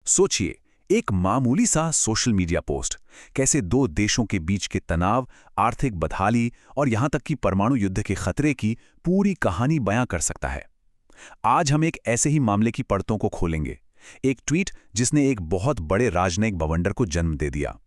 सोचिए, एक मामूली सा सोशल मीडिया पोस्ट कैसे दो देशों के बीच के तनाव, आर्थिक बदहाली और यहां तक कि परमाणु युद्ध के खतरे की पूरी कहानी बयां कर सकता है। आज हम एक ऐसे ही मामले की परतों को खोलेंगे। एक ट्वीट जिसने एक बहुत बड़े राजनयिक बवंडर को जन्म दे दिया।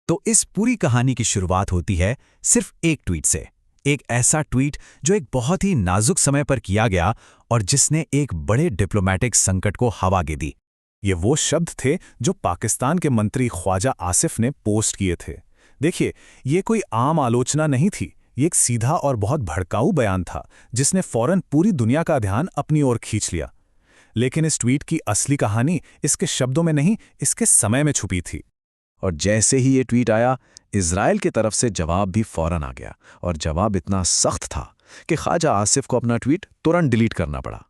तो इस पूरी कहानी की शुरुआत होती है सिर्फ एक ट्वीट से। एक ऐसा ट्वीट जो एक बहुत ही नाजुक समय पर किया गया और जिसने एक बड़े डिप्लोमेटिक संकट को हवा दे दी। ये वो शब्द थे जो पाकिस्तान के मंत्री ख्वाजा आसिफ ने पोस्ट किए थे। देखिए, ये कोई आम आलोचना नहीं थी, ये एक सीधा और बहुत भड़काऊ बयान था जिसने फौरन पूरी दुनिया का ध्यान अपनी ओर खींच लिया। लेकिन इस ट्वीट की असली कहानी इसके शब्दों में नहीं, इसके समय में छुपी थी। और जैसे ही ये ट्वीट आया, इजराइल की तरफ से जवाब भी फौरन आ गया, और जवाब इतना सख्त था कि ख्वाजा आसिफ को अपना ट्वीट तुरंत डिलीट करना पड़ा।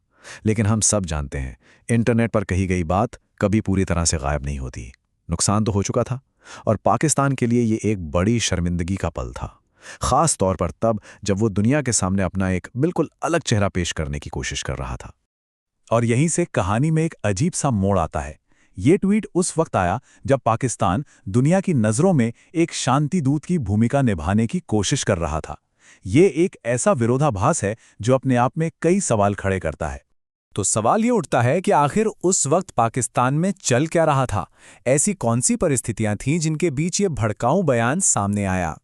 लेकिन हम सब जानते हैं, इंटरनेट पर कही गई बात कभी पूरी तरह से गायब नहीं होती। नुकसान तो हो चुका था, और पाकिस्तान के लिए ये एक बड़ी शर्मिंदगी का पल था, खास तौर पर तब जब वो दुनिया के सामने अपना एक बिल्कुल अलग चेहरा पेश करने की कोशिश कर रहा था। और यहीं से कहानी में एक अजीब सा मोड़ आता है। ये ट्वीट उस वक्त आया जब पाकिस्तान दुनिया की नज़रों में एक शांति दूत की भूमिका निभाने की कोशिश कर रहा था। ये एक ऐसा विरोधाभास है जो अपने आप में कई सवाल खड़े करता है। तो सवाल ये उठता है कि आखिर उस वक्त पाकिस्तान में चल क्या रहा था? ऐसी कौन सी परिस्थितियां थीं जिनके बीच ये भड़काऊ बयान सामने आया?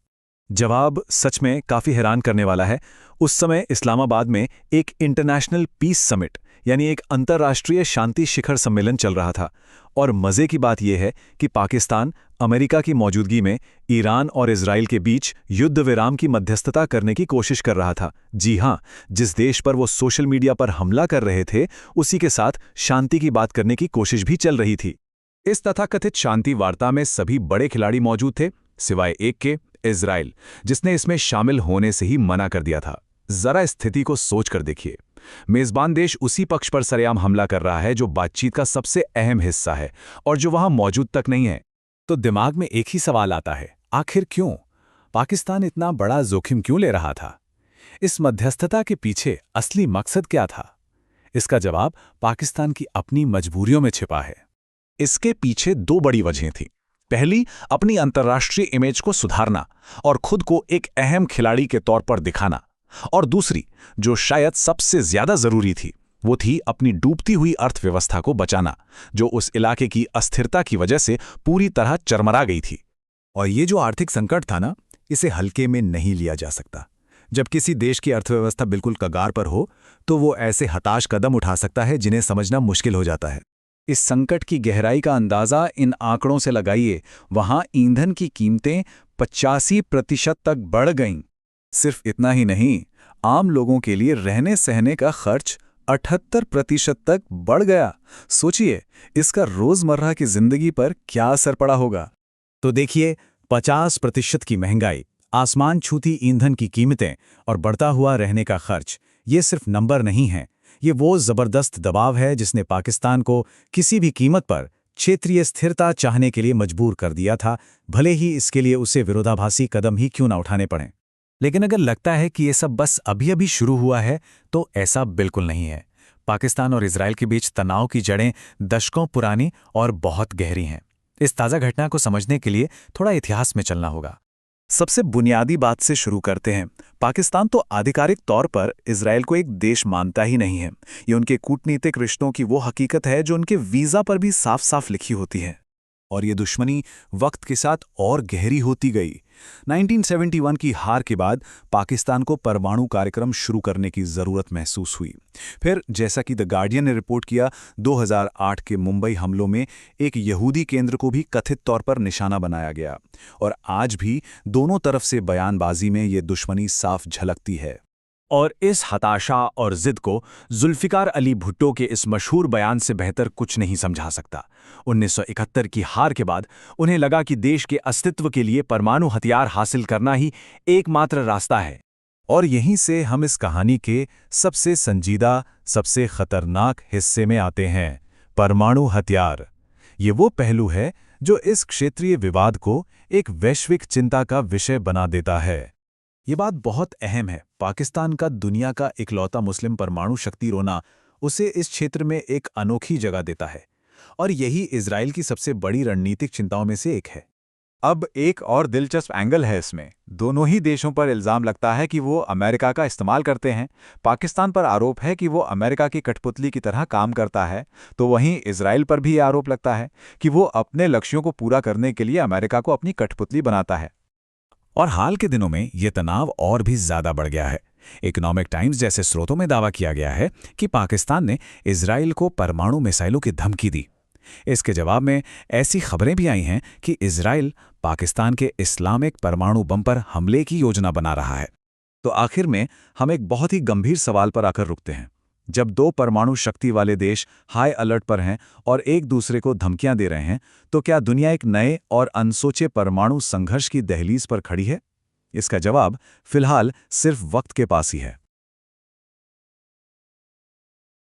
जवाब सच में काफी हैरान करने वाला है। उस समय इस्लामाबाद में एक इंटरनेशनल पीस समिट यानी एक अंतर्राष्ट्रीय शांति शिखर सम्मेलन चल रहा था। और मजे की बात यह है कि पाकिस्तान अमेरिका की मौजूदगी में ईरान और इजराइल के बीच युद्ध विराम की मध्यस्थता करने की कोशिश कर रहा था। जी हां, जिस देश पर वो सोशल मीडिया पर हमला कर रहे थे, उसी के साथ शांति की बात करने की कोशिश भी चल रही थी। इस तथाकथित शांति वार्ता में सभी बड़े खिलाड़ी मौजूद थे, सिवाय एक के, इजराइल, जिसने इसमें शामिल होने से ही मना कर दिया था। जरा स्थिति को सोच कर देखिए, मेजबान देश उसी पक्ष पर सरेआम हमला कर रहा है जो बातचीत का सबसे अहम हिस्सा है और जो वहां मौजूद तक नहीं है। तो दिमाग में एक ही सवाल आता है, आखिर क्यों? पाकिस्तान इतना बड़ा जोखिम क्यों ले रहा था? इस मध्यस्थता के पीछे असली मकसद क्या था? इसका जवाब पाकिस्तान की अपनी मजबूरियों में छिपा है। इसके पीछे दो बड़ी वजहें थीं। पहली, अपनी अंतर्राष्ट्रीय इमेज को सुधारना और खुद को एक अहम खिलाड़ी के तौर पर दिखाना, और दूसरी, जो शायद सबसे ज्यादा जरूरी थी, वो थी अपनी डूबती हुई अर्थव्यवस्था को बचाना, जो उस इलाके की अस्थिरता की वजह से पूरी तरह चरमरा गई थी। और ये जो आर्थिक संकट था ना, इसे हल्के में नहीं लिया जा सकता। जब किसी देश की अर्थव्यवस्था बिल्कुल कगार पर हो, तो वो ऐसे हताश कदम उठा सकता है जिन्हें समझना मुश्किल हो जाता है। इस संकट की गहराई का अंदाजा इन आंकड़ों से लगाइए। वहां ईंधन की कीमतें 85% तक बढ़ गईं। सिर्फ इतना ही नहीं, आम लोगों के लिए रहने सहने का खर्च 78% तक बढ़ गया। सोचिए, इसका रोजमर्रा की जिंदगी पर क्या असर पड़ा होगा। तो देखिए, 50% की महंगाई, आसमान छूती ईंधन की कीमतें और बढ़ता हुआ रहने का खर्च, ये सिर्फ नंबर नहीं है, ये वो जबरदस्त दबाव है जिसने पाकिस्तान को किसी भी कीमत पर क्षेत्रीय स्थिरता चाहने के लिए मजबूर कर दिया था, भले ही इसके लिए उसे विरोधाभासी कदम ही क्यों ना उठाने पड़ें। लेकिन अगर लगता है कि ये सब बस अभी-अभी शुरू हुआ है, तो ऐसा बिल्कुल नहीं है। पाकिस्तान और इजराइल के बीच तनाव की जड़ें दशकों पुरानी और बहुत गहरी हैं। इस ताज़ा घटना को समझने के लिए थोड़ा इतिहास में चलना होगा। सबसे बुनियादी बात से शुरू करते हैं। पाकिस्तान तो आधिकारिक तौर पर इजराइल को एक देश मानता ही नहीं है। ये उनके कूटनीतिक रिश्तों की वो हकीकत है जो उनके वीज़ा पर भी साफ साफ लिखी होती है। और ये दुश्मनी वक्त के साथ और गहरी होती गई। 1971 की हार के बाद पाकिस्तान को परमाणु कार्यक्रम शुरू करने की ज़रूरत महसूस हुई। फिर जैसा कि द गार्डियन ने रिपोर्ट किया, 2008 के मुंबई हमलों में एक यहूदी केंद्र को भी कथित तौर पर निशाना बनाया गया। और आज भी दोनों तरफ से बयानबाजी में ये दुश्मनी साफ झलकती है। और इस हताशा और जिद को जुल्फिकार अली भुट्टो के इस मशहूर बयान से बेहतर कुछ नहीं समझा सकता। 1971 की हार के बाद उन्हें लगा कि देश के अस्तित्व के लिए परमाणु हथियार हासिल करना ही एकमात्र रास्ता है। और यहीं से हम इस कहानी के सबसे संजीदा, सबसे खतरनाक हिस्से में आते हैं, परमाणु हथियार। ये वो पहलू है जो इस क्षेत्रीय विवाद को एक वैश्विक चिंता का विषय बना देता है। ये बात बहुत अहम है। पाकिस्तान का दुनिया का इकलौता मुस्लिम परमाणु शक्ति होना उसे इस क्षेत्र में एक अनोखी जगह देता है। और यही इजराइल की सबसे बड़ी रणनीतिक चिंताओं में से एक है। अब एक और दिलचस्प एंगल है इसमें। दोनों ही देशों पर इल्ज़ाम लगता है कि वो अमेरिका का इस्तेमाल करते हैं। पाकिस्तान पर आरोप है कि वो अमेरिका की कठपुतली की तरह काम करता है, तो वहीं इजराइल पर भी ये आरोप लगता है कि वो अपने लक्ष्यों को पूरा करने के लिए अमेरिका को अपनी कठपुतली बनाता है। और हाल के दिनों में ये तनाव और भी ज्यादा बढ़ गया है। इकोनॉमिक टाइम्स जैसे स्रोतों में दावा किया गया है कि पाकिस्तान ने इजराइल को परमाणु मिसाइलों की धमकी दी। इसके जवाब में ऐसी खबरें भी आई हैं कि इजराइल पाकिस्तान के इस्लामिक परमाणु बम पर हमले की योजना बना रहा है। तो आखिर में हम एक बहुत ही गंभीर सवाल पर आकर रुकते हैं। जब दो परमाणु शक्ति वाले देश हाई अलर्ट पर हैं और एक दूसरे को धमकियां दे रहे हैं, तो क्या दुनिया एक नए और अनसोचे परमाणु संघर्ष की दहलीज पर खड़ी है? इसका जवाब फिलहाल सिर्फ वक्त के पास ही है।